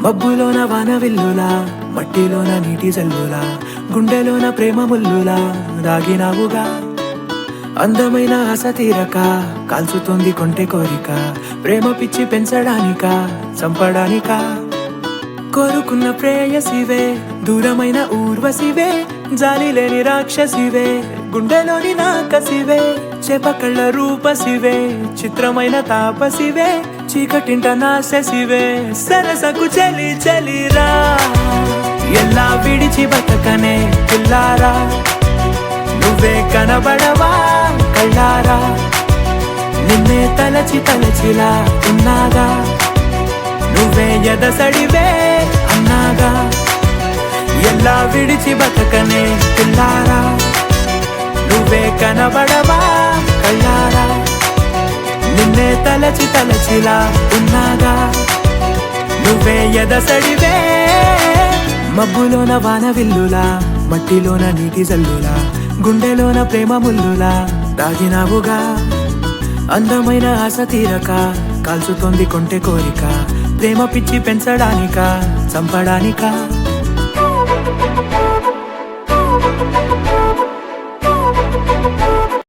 మబ్బులోన వాన విల్లులా, మట్టిలోన నీటి జల్లులా, గుండెలోన ప్రేమ ముల్లులా దాగినావుగా. అందమైన ఆశ తీరక కాల్చుతోంది కొంటె కోరిక, ప్రేమ పిచ్చి పెంచడానిక చంపడానిక. కోరుకున్న ప్రేయసివే, దూరమైన ఊర్వశివే, జాలి లేని రాక్షసివే, గుండెలోని నాకసివే, చేపకళ్ళ రూపసివే, చిత్రమైన తాపసివే, చీకటింట నాశసివే, సరసకు చలి చలిరా. ఎలా విడిచి బతకనే పిల్లారా, నువ్వే కనబడవా కళ్ళారా, నిన్నే తలచి తలచిలా ఉన్నాగా, నువ్వే ఎదసడివే అన్నాగా. ఎలా విడిచి బతకనే పిల్లారా, నువ్వే కనబడవా కళ్ళారా, నిన్నే తలచి తలచిలా ఉన్నాగా, నువ్వే ఎదసడివే. మబ్బులోన వాన విల్లులా, మట్టిలోన నీటి జల్లులా, గుండెలోన ప్రేమ ముల్లులా దాగినావుగా. అందమైన ఆశ తీరక కాల్చుతోంది కొంటె కోరిక, ప్రేమ పిచ్చి పెంచడానిక చంపడానిక.